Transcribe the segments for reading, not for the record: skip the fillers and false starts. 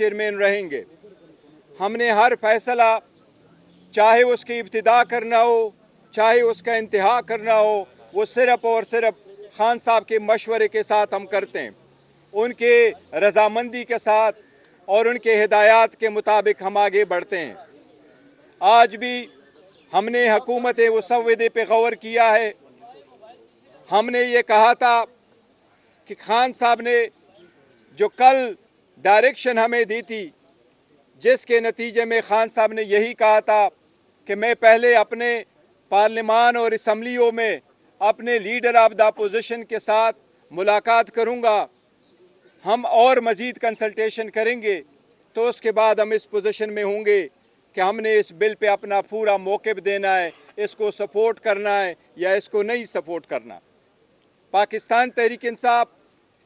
Chairman रहेंगे। हमने हर फैसला, चाहे उसकी इब्तिदा करना हो, चाहे उसका इंतहा करना हो, वो सिर्फ और सिर्फ खान साहब के मशवरे के साथ हम करते हैं, उनके रजामंदी के साथ और उनके हिदायत के मुताबिक हम आगे बढ़ते हैं। आज भी हमने हुकूमत मुसव्वदे पे गौर किया है। हमने ये कहा था कि खान साहब ने जो कल डायरेक्शन हमें दी थी, जिसके नतीजे में खान साहब ने यही कहा था कि मैं पहले अपने पार्लियामान और असम्बलियों में अपने लीडर ऑफ द अपोजिशन के साथ मुलाकात करूंगा, हम और मजीद कंसल्टेशन करेंगे, तो उसके बाद हम इस पोजीशन में होंगे कि हमने इस बिल पे अपना पूरा मौक़िफ़ देना है, इसको सपोर्ट करना है या इसको नहीं सपोर्ट करना। पाकिस्तान तहरीक इंसाफ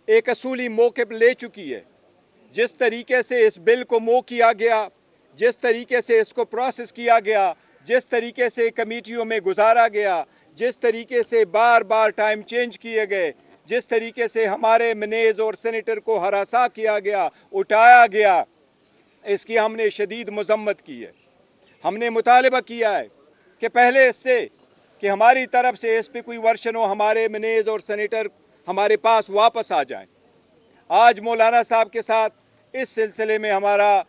एक असूली मौक़िफ़ ले चुकी है। जिस तरीके से इस बिल को मूव किया गया, जिस तरीके से इसको प्रोसेस किया गया, जिस तरीके से कमेटियों में गुजारा गया, जिस तरीके से बार बार टाइम चेंज किए गए, जिस तरीके से हमारे मनेज और सेनेटर को हरासा किया गया, उठाया गया, इसकी हमने शदीद मजम्मत की है। हमने मुतालबा किया है कि पहले इससे कि हमारी तरफ से इस पर कोई वर्शन हो, हमारे मनेज और सेनेटर हमारे पास वापस आ जाएं। आज मौलाना साहब के साथ इस सिलसिले में हमारा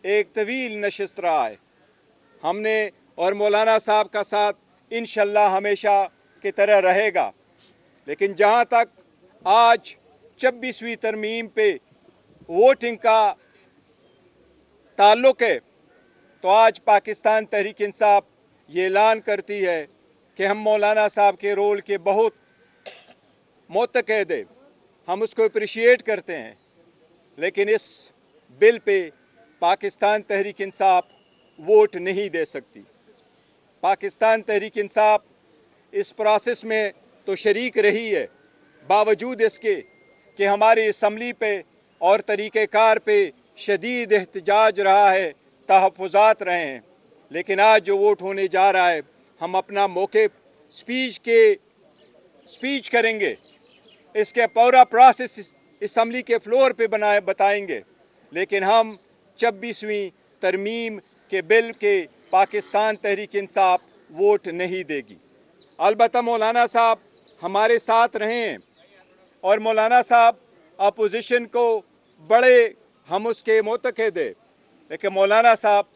एक तवील नशिस्त रहा है। हमने और मौलाना साहब का साथ इंशाअल्लाह हमेशा की तरह रहेगा। लेकिन जहां तक आज 26वीं तरमीम पे वोटिंग का ताल्लुक है, तो आज पाकिस्तान तहरीक इंसाफ ये ऐलान करती है कि हम मौलाना साहब के रोल के बहुत मुतक़द हैं, हम उसको अप्रिशिएट करते हैं। लेकिन इस bill pay Pakistan Tehreek Insaf vote नहीं दे सकती। पाकिस्तान तहरीक इंसाफ इस प्रोसेस में तो शरीक रही है, बावजूद इसके कि हमारी असम्बली पे और तरीक़ेकार पे शदीद एहतजाज रहा है, तहफ़्फ़ुज़ात रहे हैं। लेकिन आज जो वोट होने जा रहा है, हम अपना मौक़िफ़ स्पीच करेंगे, इसके पूरा प्रोसेस असम्बली के फ्लोर पे बताएंगे। लेकिन हम 26वीं तरमीम के बिल के पाकिस्तान तहरीक इंसाफ वोट नहीं देगी। अलबत्ता मौलाना साहब हमारे साथ रहे हैं और मौलाना साहब अपोजिशन को बड़े हम उसके मुतक़द हैं, लेकिन मौलाना साहब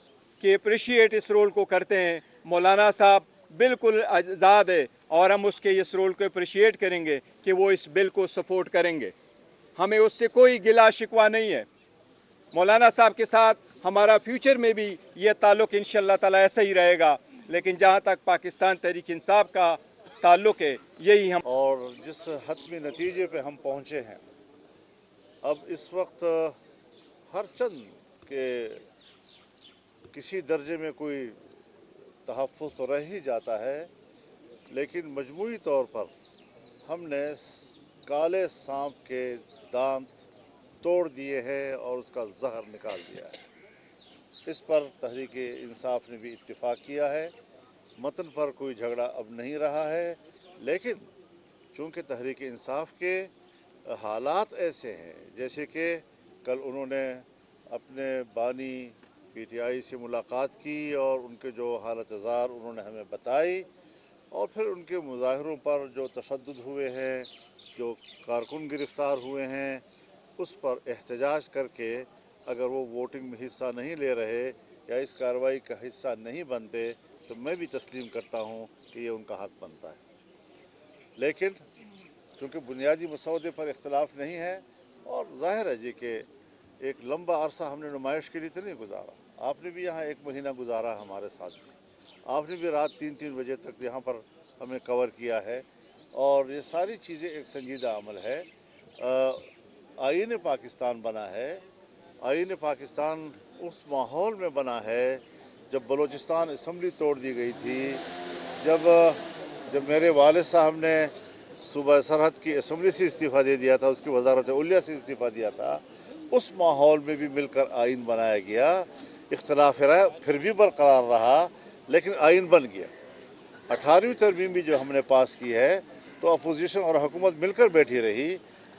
के अप्रिशिएट इस रोल को करते हैं। मौलाना साहब बिल्कुल आज़ाद है और हम उसके इस रोल को अप्रिशिएट करेंगे कि वो इस बिल को सपोर्ट करेंगे। हमें उससे कोई गिला शिकवा नहीं है। मौलाना साहब के साथ हमारा फ्यूचर में भी ये ताल्लुक़ इंशाअल्लाह ताला ऐसा ही रहेगा। लेकिन जहाँ तक पाकिस्तान तहरीक इंसाफ का ताल्लुक़ है, यही हम और जिस हतमी नतीजे पे हम पहुँचे हैं, अब इस वक्त हर चंद के किसी दर्जे में कोई तहफ़्फ़ुज़ तो रह ही जाता है, लेकिन मजमूई तौर पर हमने काले सांप के दांत तोड़ दिए हैं और उसका जहर निकाल दिया है। इस पर तहरीक इंसाफ ने भी इत्तिफाक किया है। मतन पर कोई झगड़ा अब नहीं रहा है, लेकिन चूँकि तहरीक इंसाफ के हालात ऐसे हैं, जैसे कि कल उन्होंने अपने बानी PTI से मुलाकात की और उनके जो हालत ज़ार उन्होंने हमें बताई, और फिर उनके मुजाहिरों पर जो तशद्दुद हुए हैं, जो कारकुन गिरफ्तार हुए हैं, उस पर एहतजाज करके अगर वो वोटिंग में हिस्सा नहीं ले रहे या इस कार्रवाई का हिस्सा नहीं बनते, तो मैं भी तस्लीम करता हूँ कि ये उनका हक बनता है। लेकिन चूँकि बुनियादी मसौदे पर इख्तलाफ नहीं है, और ज़ाहिर है जी कि एक लंबा अरसा हमने नुमाइश के लिए तो नहीं गुजारा। आपने भी यहाँ 1 महीना गुजारा हमारे साथ भी, आपने भी रात 3-3 बजे तक यहाँ पर हमें कवर किया है, और ये सारी चीज़ें एक संजीदा अमल है। आईन पाकिस्तान बना है। आईन पाकिस्तान उस माहौल में बना है जब बलूचिस्तान असम्बली तोड़ दी गई थी, जब मेरे वालिद साहब ने सूबा सरहद की असम्बली से इस्तीफ़ा दे दिया था, उसकी वजारत उलिया से इस्तीफ़ा दिया था, उस माहौल में भी मिलकर आइन बनाया गया। इख्तलाफ राय फिर भी बरकरार रहा, लेकिन आइन बन गया। 18वीं तरमीम भी जो हमने पास की है, तो अपोजिशन और हुकूमत मिलकर बैठी रही।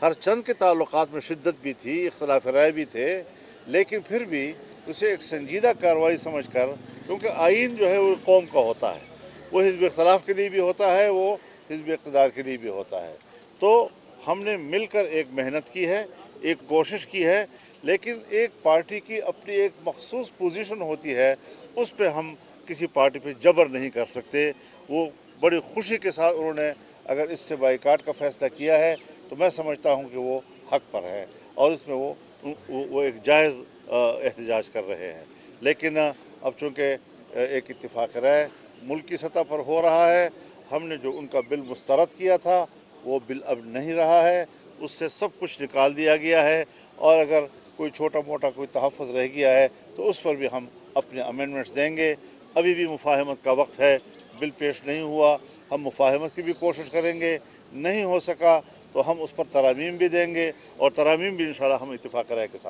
हर चंद के ताल्लुकात में शिद्दत भी थी, इख्तलाफ राय भी थे, لیکن پھر بھی اسے ایک سنجیدہ کارروائی سمجھ کر، کیونکہ آئین جو ہے وہ قوم کا ہوتا ہے، وہ حزب اختلاف کے لیے بھی ہوتا ہے، وہ حزب اقتدار کے لیے بھی ہوتا ہے، تو ہم نے مل کر ایک محنت کی ہے، ایک کوشش کی ہے، لیکن ایک پارٹی کی اپنی ایک مخصوص پوزیشن ہوتی ہے، اس پہ ہم کسی پارٹی پہ جبر نہیں کر سکتے۔ وہ بڑی خوشی کے ساتھ انہوں نے اگر اس سے بائیکاٹ کا فیصلہ کیا ہے تو میں سمجھتا ہوں کہ وہ حق پر ہے اور اس میں وہ ایک جائز احتجاج کر رہے ہیں، لیکن اب چونکہ ایک اتفاق رائے ملکی سطح پر ہو رہا ہے، ہم نے جو ان کا بل مسترد کیا تھا وہ بل اب نہیں رہا ہے، اس سے سب کچھ نکال دیا گیا ہے، اور اگر کوئی چھوٹا موٹا کوئی تحفظ رہ گیا ہے تو اس پر بھی ہم اپنے امینڈمنٹس دیں گے۔ ابھی بھی مفاہمت کا وقت ہے، بل پیش نہیں ہوا، ہم مفاہمت کی بھی کوشش کریں گے، نہیں ہو سکا تو ہم اس پر ترامیم بھی دیں گے، اور ترامیم بھی انشاءاللہ ہم اتفاق رائے کے ساتھ